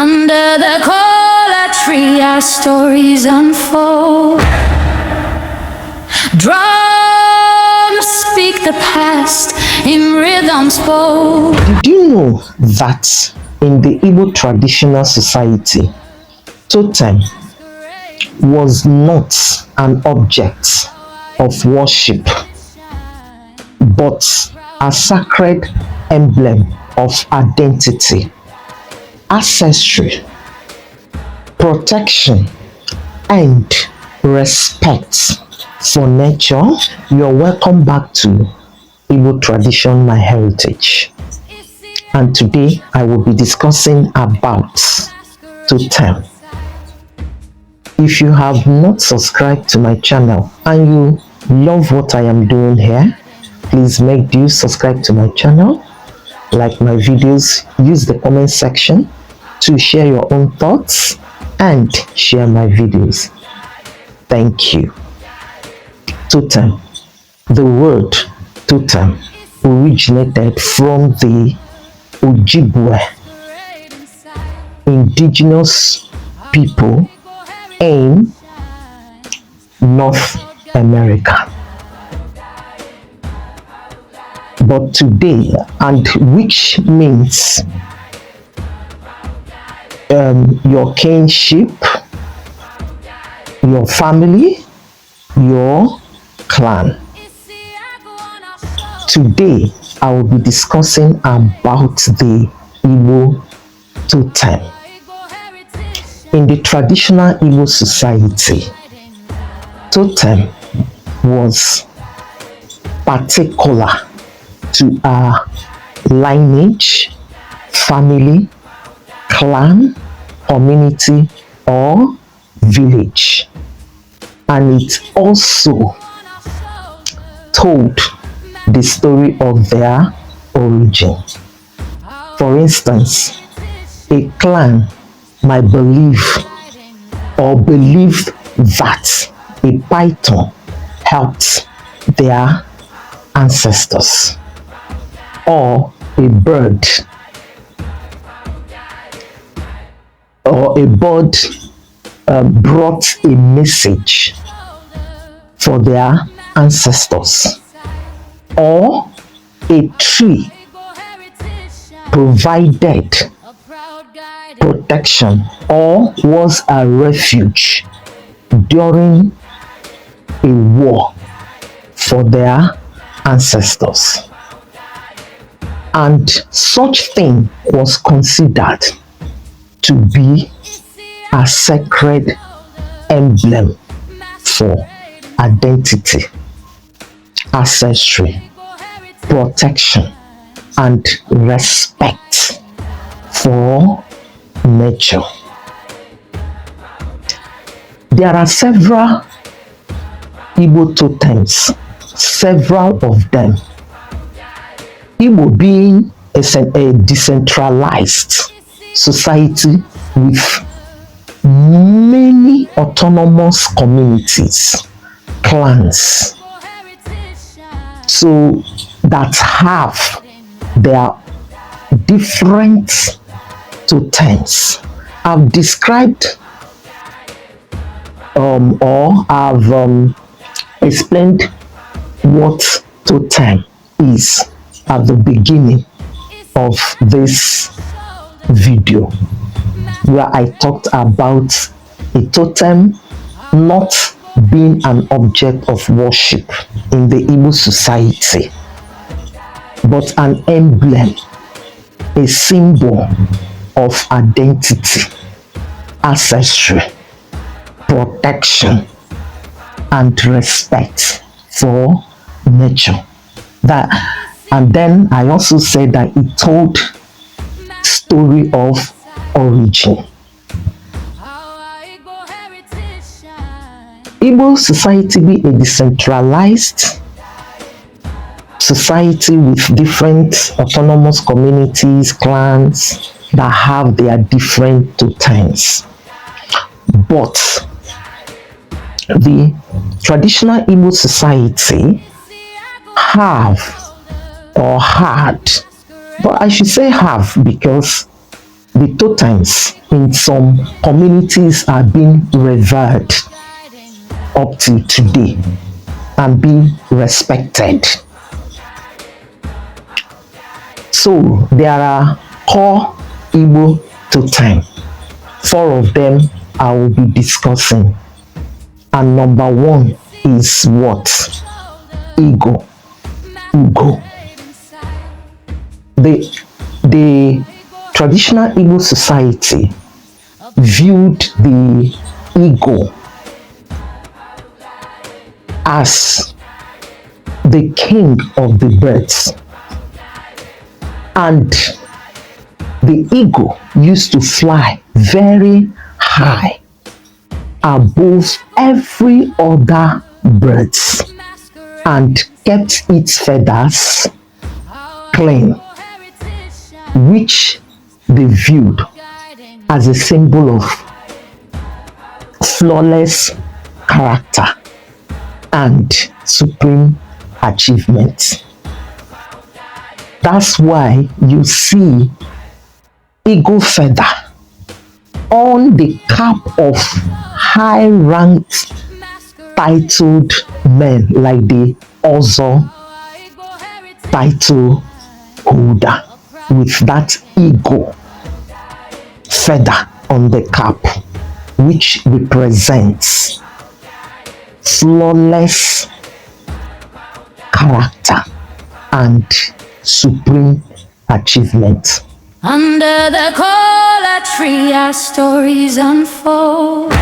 Under the cola tree, our stories unfold. Drums speak the past in rhythms bold. Did you know that in the Igbo traditional society, totem was not an object of worship, but a sacred emblem of identity, ancestry, protection, and respect for nature? You're welcome back to Igbo Tradition, My Heritage. And today I will be discussing about totem. If you have not subscribed to my channel and you love what I am doing here, please make do subscribe to my channel, like my videos, use the comment section to share your own thoughts and share my videos. Thank you. Totem. The word totem originated from the Ojibwe indigenous people in North America. But today, and which means your kinship, your family, your clan. Today, I will be discussing about the Igbo totem. In the traditional Igbo society, totem was particular to a lineage, family, clan, community, or village. And it also told the story of their origin. For instance, a clan might believe that a python helped their ancestors, or a bird brought a message for their ancestors, or a tree provided protection or was a refuge during a war for their ancestors. And such thing was considered to be a sacred emblem for identity, ancestry, protection, and respect for nature. There are several Igbo totems, several of them. Igbo being a decentralized society with many autonomous communities, clans, so that have their different totems. I've described or I've explained what totem is at the beginning of this video, where I talked about a totem not being an object of worship in the Igbo society, but an emblem, a symbol of identity, ancestry, protection, and respect for nature. And then I also said that it told story of origin. Igbo society be a decentralized society with different autonomous communities, clans that have their different totems. But the traditional Igbo society have or had, but I should say have, because The totems in some communities are being revered up till today and being respected. So there are core Igbo totems. 4 of them I will be discussing. And number 1 is what? Ego. Ugo. The traditional Igbo society viewed the ego as the king of the birds, and the eagle used to fly very high above every other birds and kept its feathers clean, which they viewed as a symbol of flawless character and supreme achievement. That's why you see eagle feather on the cap of high-ranked titled men like the Ozo title holder, with that eagle feather on the cap, which represents flawless character and supreme achievement. Under the cola tree, our stories unfold.